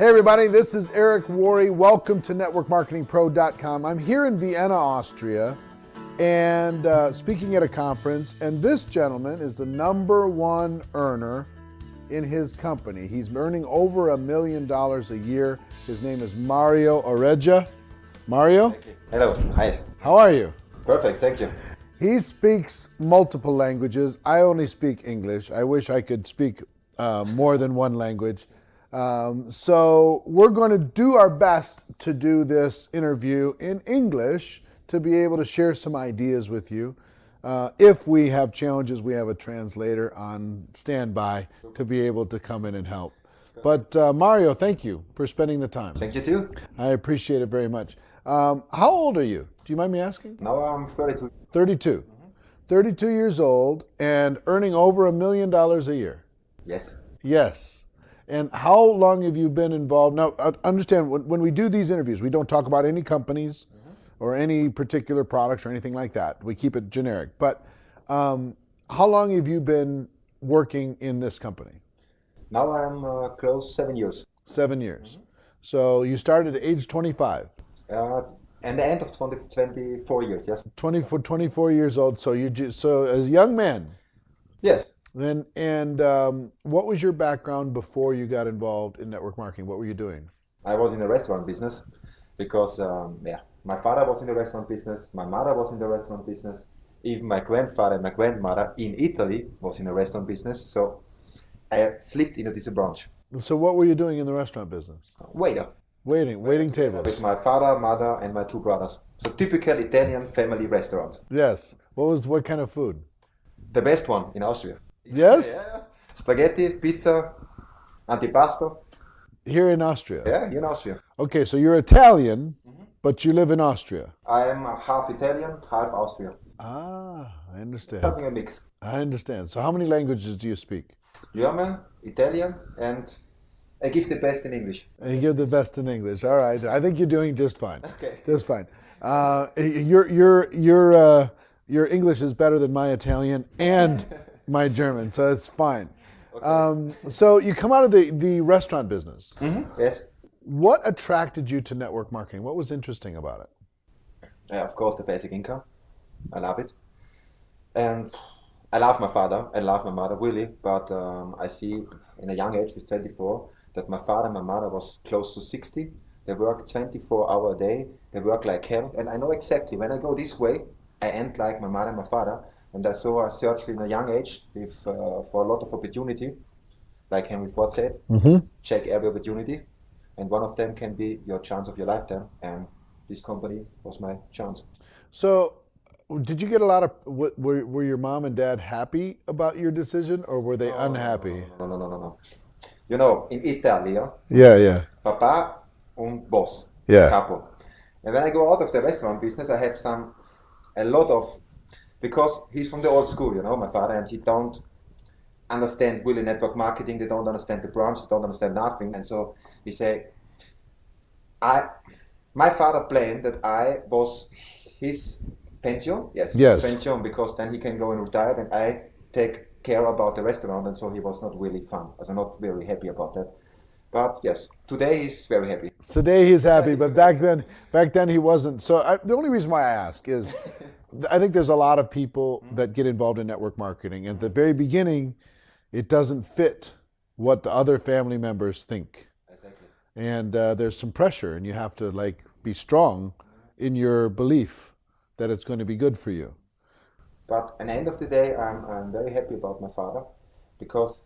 Hey everybody, this is Eric Worre. Welcome to networkmarketingpro.com. I'm here in Vienna, Austria, and speaking at a conference, and this gentleman is the #1 earner in his company. He's earning over $1 million a year. His name is Mario Oreja. Mario? Thank you. Hello, hi. How are you? Perfect, thank you. He speaks multiple languages. I only speak English. I wish I could speak more than one language. So we're going to do our best to do this interview in English to be able to share some ideas with you. If we have challenges, we have a translator on standby to be able to come in and help. But Mario, thank you for spending the time. Thank you too. I appreciate it very much. How old are you? Do you mind me asking? Now I'm 32. 32. 32 years old and earning over $1 million a year. Yes. Yes. And how long have you been involved? Now, understand, when we do these interviews, we don't talk about any companies or any particular products or anything like that. We keep it generic. But how long have you been working in this company? Now I'm close 7 years. 7 years. So you started at age 25. And the end of 24 years, yes. 24 years old. So so as a young man. Yes. Then, and what was your background before you got involved in network marketing? What were you doing? I was in the restaurant business because, my father was in the restaurant business, my mother was in the restaurant business, even my grandfather and my grandmother in Italy was in the restaurant business. So I slipped into this branch. So what were you doing in the restaurant business? Waiter. Waiting tables. With my father, mother, and my 2 brothers. So typical Italian family restaurant. Yes. What kind of food? The best one in Austria. Yes? Yeah. Spaghetti, pizza, antipasto. Here in Austria? Yeah, here in Austria. Okay, so you're Italian, but you live in Austria. I am half Italian, half Austrian. Ah, I understand. Having a mix. I understand. So how many languages do you speak? German, Italian, and I give the best in English. And you give the best in English. All right. I think you're doing just fine. Okay. Just fine. Your English is better than my Italian and my German, so it's fine. Okay. So you come out of the restaurant business. Yes. What attracted you to network marketing? What was interesting about it? Yeah, of course, the basic income. I love it. And I love my father. I love my mother, really. But I see in a young age, with 24, that my father and my mother was close to 60. They work 24 hours a day. They work like hell. And I know exactly when I go this way, I end like my mother and my father. And I searched in a young age with, for a lot of opportunity, like Henry Ford said, check every opportunity. And one of them can be your chance of your lifetime. And this company was my chance. So did you get a lot of, were your mom and dad happy about your decision, or were they unhappy? No. You know, in Italy, Yeah. Papa un boss, Yeah. capo. And when I go out of the restaurant business, I have a lot of, because he's from the old school, you know, my father, and he don't understand really network marketing, they don't understand the branch, they don't understand nothing. And so he say, my father planned that I was his pension, yes, pension, because then he can go and retire, and I take care about the restaurant, and so he was not really fun. I was not very happy about that. But yes, today he's very happy. Today he's happy, but back then he wasn't. So the only reason why I ask is, I think there's a lot of people that get involved in network marketing. At the very beginning, it doesn't fit what the other family members think. Exactly. And there's some pressure, and you have to be strong in your belief that it's going to be good for you. But at the end of the day, I'm very happy about my father, because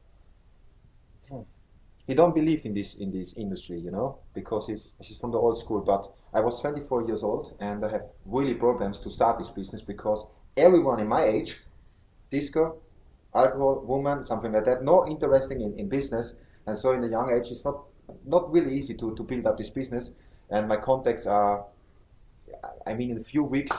he don't believe in this industry, you know, because he's from the old school. But I was 24 years old, and I had really problems to start this business, because everyone in my age, disco, alcohol, woman, something like that, no interesting in business. And so in the young age, it's not really easy to build up this business. And my contacts are, in a few weeks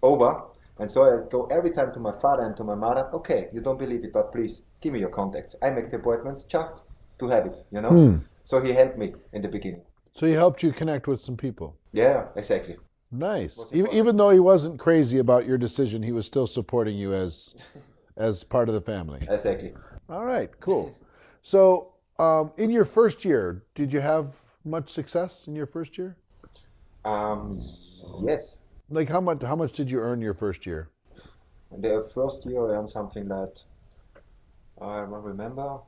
over. And so I go every time to my father and to my mother, okay, you don't believe it, but please give me your contacts. I make the appointments just to have it, you know. So he helped me in the beginning. So he helped you connect with some people. Yeah, exactly. Nice. Even though he wasn't crazy about your decision, he was still supporting you as part of the family. Exactly. All right, cool. So in your first year, did you have much success in your first year? Yes. Like how much did you earn your first year? The first year I earned something that I remember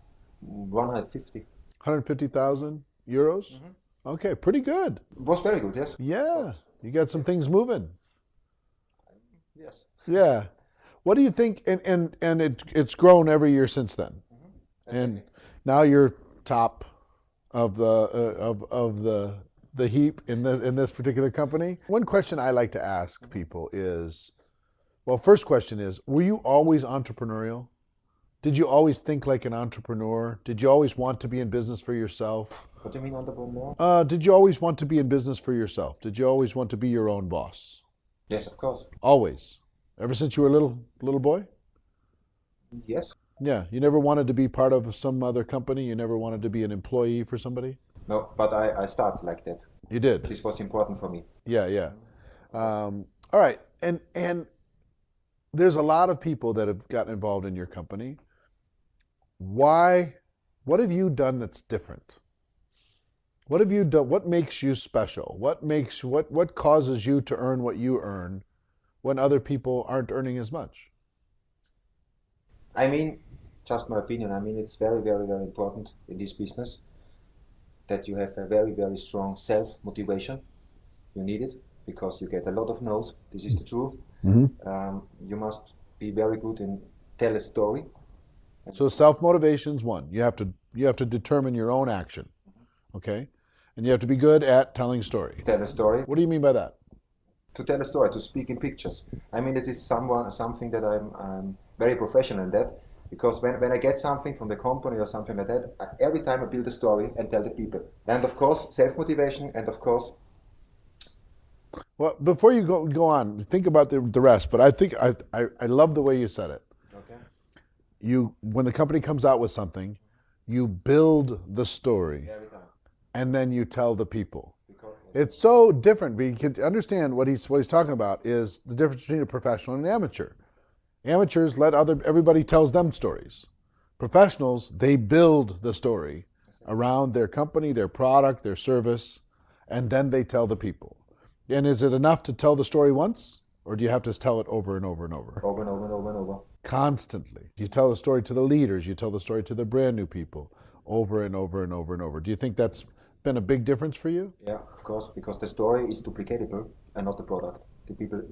150. 150,000 euros? Okay, pretty good. It was very good, yes. Yeah, you got some things moving. Yes. Yeah. What do you think? And it's grown every year since then. And now you're top of the heap in this particular company. One question I like to ask people is, well, first question is, were you always entrepreneurial? Did you always think like an entrepreneur? Did you always want to be in business for yourself? What do you mean entrepreneur? Did you always want to be in business for yourself? Did you always want to be your own boss? Yes, of course. Always. Ever since you were a little boy? Yes. Yeah. You never wanted to be part of some other company? You never wanted to be an employee for somebody? No, but I started like that. You did? This was important for me. Yeah, yeah. All right. And there's a lot of people that have gotten involved in your company. Why? What have you done that's different? What have you done? What makes you special? What causes you to earn what you earn when other people aren't earning as much? I mean, just my opinion, I mean, it's very, very, very important in this business that you have a very, very strong self-motivation. You need it because you get a lot of no's. This is the truth. You must be very good in tell a story. So self-motivation's one. You have to determine your own action, okay? And you have to be good at telling story. Tell a story. What do you mean by that? To tell a story, to speak in pictures. I mean, it is something that I'm very professional in that, because when I get something from the company or something like that, every time I build a story and tell the people. And of course, self-motivation, and of course. Well, before you go on, think about the rest. But I think I love the way you said it. Okay. When the company comes out with something, you build the story, Every time. and then you tell the people. Because, It's so different. But you can understand what he's talking about is the difference between a professional and an amateur. Amateurs everybody tells them stories. Professionals, they build the story around their company, their product, their service, and then they tell the people. And is it enough to tell the story once, or do you have to tell it over and over and over? Over and over and over and over. Constantly. You tell the story to the leaders, you tell the story to the brand new people, over and over and over and over. Do you think that's been a big difference for you? Yeah, of course, because the story is duplicatable and not the product. The people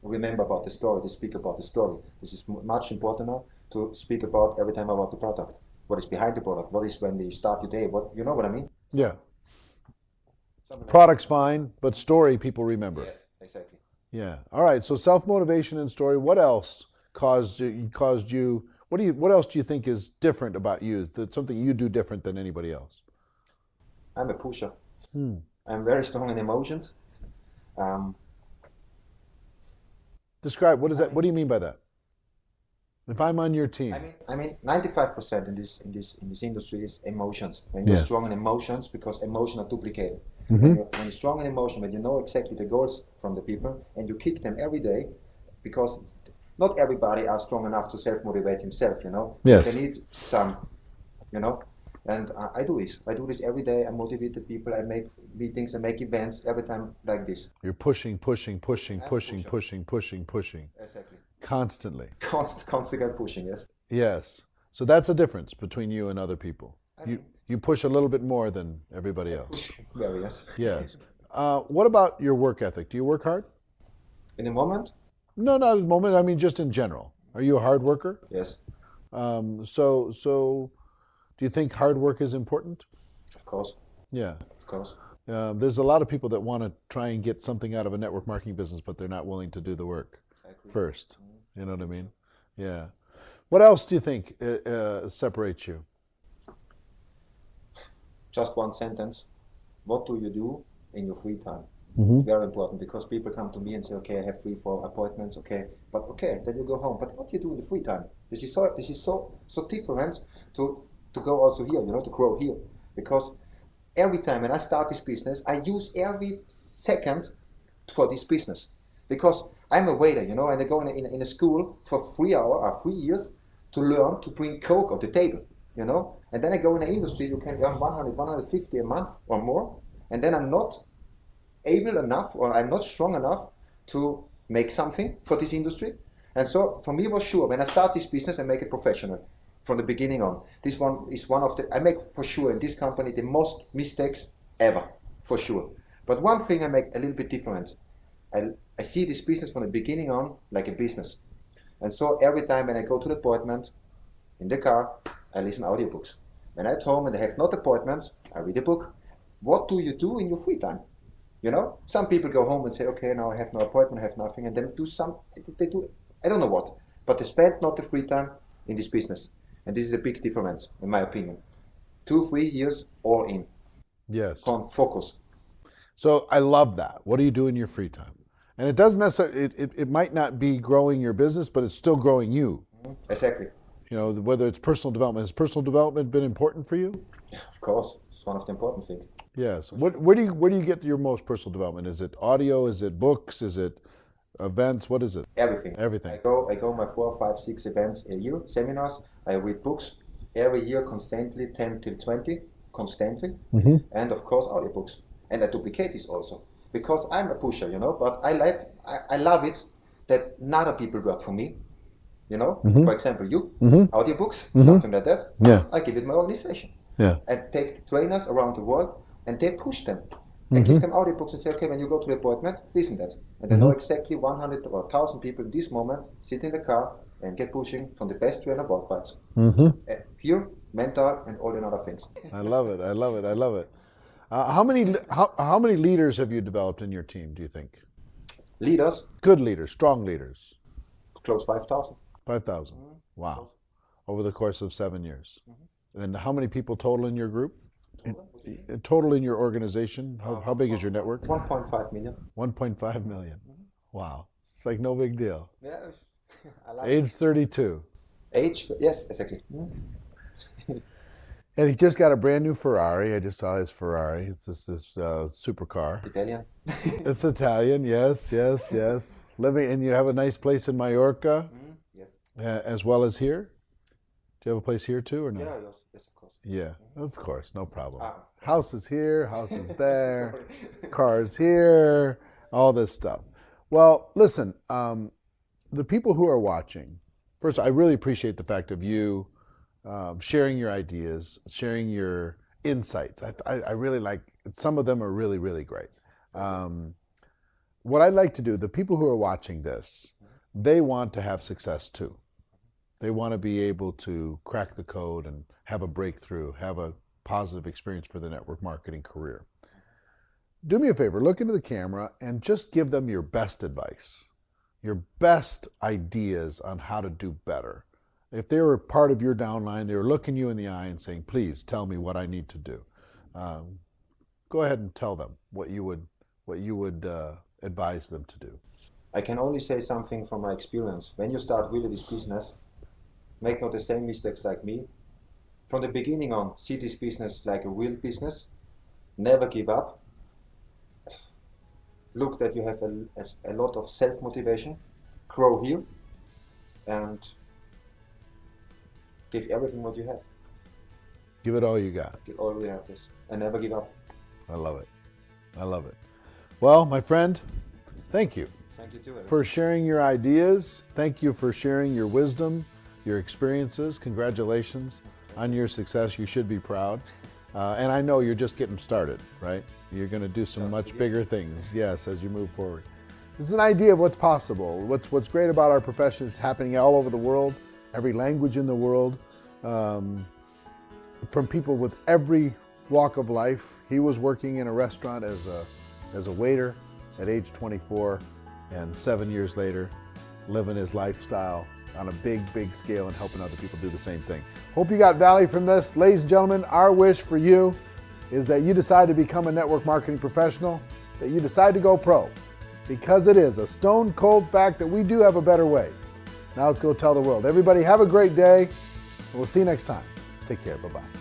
remember about the story, they speak about the story. This is much important now to speak about every time about the product. What is behind the product? What is when you start your day? What, you know what I mean? Yeah. Product's fine, but story people remember. Yes, exactly. Yeah. All right. So self-motivation and story. What else caused you? What else do you think is different about you? That's something you do different than anybody else. I'm a pusher. I'm very strong in emotions. Describe what is that? What do you mean by that? If I'm on your team, I mean, 95% in this industry is emotions. When you're strong in emotions, because emotions are duplicated. When you're strong in emotion, when you know exactly the goals from the people, and you kick them every day, because not everybody are strong enough to self-motivate himself. You know. Yes. They need some. You know. And I do this. I do this every day. I motivate the people. I make meetings. I make events every time like this. You're pushing. Exactly. Constantly. Constant pushing. Yes. Yes. So that's a difference between you and other people. You push a little bit more than everybody else. Very, yes. Yes. What about your work ethic? Do you work hard? In the moment? No, not at the moment. I mean, just in general. Are you a hard worker? Yes. So do you think hard work is important? Of course. Yeah. Of course. There's a lot of people that want to try and get something out of a network marketing business, but they're not willing to do the work first. You know what I mean? Yeah. What else do you think separates you? Just one sentence. What do you do in your free time? Very important, because people come to me and say, okay, I have 3-4 appointments, okay, but okay, then you go home. But what do you do in the free time? This is so different to go also here, you know, to grow here. Because every time when I start this business, I use every second for this business. Because I'm a waiter, you know, and I go in a school for 3 years to learn to bring Coke on the table. you know. And then I go in an industry, you can earn 100, 150 a month or more, and then I'm not able enough, or I'm not strong enough to make something for this industry. And so for me it was sure, when I start this business, I make it professional from the beginning on. This one is one of the, I make for sure in this company the most mistakes ever, for sure. But one thing I make a little bit different. I see this business from the beginning on like a business. And so every time when I go to the appointment, in the car, I listen audiobooks. When I'm at home and I have not appointments, I read a book. What do you do in your free time? You know, some people go home and say, okay, now I have no appointment, I have nothing, and then they do, I don't know what, but they spend not the free time in this business. And this is a big difference, in my opinion. 2-3 years all in. Yes. Focus. So I love that. What do you do in your free time? And it doesn't necessarily, it might not be growing your business, but it's still growing you. Exactly. You know, whether it's personal development. Has personal development been important for you? Of course, it's one of the important things. Yes. Where do you get your most personal development? Is it audio? Is it books? Is it events? What is it? Everything. Everything. I go my 4, 5, 6 events a year, seminars. I read books every year constantly, 10 till 20, constantly. Mm-hmm. And of course, audiobooks. And I duplicate this also. Because I'm a pusher, you know, but I love it that other people work for me. You know, Mm-hmm. for example, you, Mm-hmm. audiobooks, Mm-hmm. something like that. Yeah. I give it my organization. Yeah. I take trainers around the world and they push them. I give them audiobooks and say, okay, when you go to the appointment, listen that. And they know exactly 100 or 1,000 people in this moment sit in the car and get pushing from the best trainer worldwide. Mm-hmm. Here, mental and all the other things. I love it. I love it. I love it. How many leaders have you developed in your team, do you think? Leaders, Good leaders, strong leaders. close 5,000. 5,000. Wow. Over the course of 7 years. And how many people total in your group? Total in your organization? How big is your network? 1.5 million. 1.5 million. Wow. It's like no big deal. Yeah, I like Age 32. Age, yes, exactly. And he just got a brand new Ferrari. I just saw his Ferrari. It's this supercar. Italian. It's Italian. Yes, yes, yes. Living, and you have a nice place in Mallorca, Yes. as well as here. Do you have a place here too, or no? Yeah, yes, of course. Yeah, of course, no problem. Ah. House is here, house is there, Sorry. cars here, all this stuff. Well, listen, the people who are watching, first, I really appreciate the fact of you sharing your ideas, sharing your insights. I really like, some of them are really, really great. What I'd like to do, the people who are watching this, they want to have success too. They want to be able to crack the code and have a breakthrough, have a positive experience for the network marketing career. Do me a favor, look into the camera and just give them your best advice, your best ideas on how to do better. If they were part of your downline, they were looking you in the eye and saying, please tell me what I need to do. Go ahead and tell them what you would advise them to do. I can only say something from my experience. When you start really this business, make not the same mistakes like me. From the beginning on, see this business like a real business. Never give up. Look that you have a lot of self-motivation. Grow here. And give everything what you have. Give it all you got. Give all we have this. And never give up. I love it. I love it. Well, my friend, thank you Thank you too. for sharing your ideas. Thank you for sharing your wisdom, your experiences. Congratulations on your success. You should be proud. And I know you're just getting started, right? You're going to do some much bigger things, yes, as you move forward. This is an idea of what's possible. What's great about our profession is happening all over the world, every language in the world, from people with every walk of life. He was working in a restaurant as a waiter at age 24, and 7 years later, living his lifestyle on a big, big scale and helping other people do the same thing. Hope you got value from this. Ladies and gentlemen, our wish for you is that you decide to become a network marketing professional, that you decide to go pro, because it is a stone cold fact that we do have a better way. Now let's go tell the world. Everybody have a great day, and we'll see you next time. Take care. Bye-bye.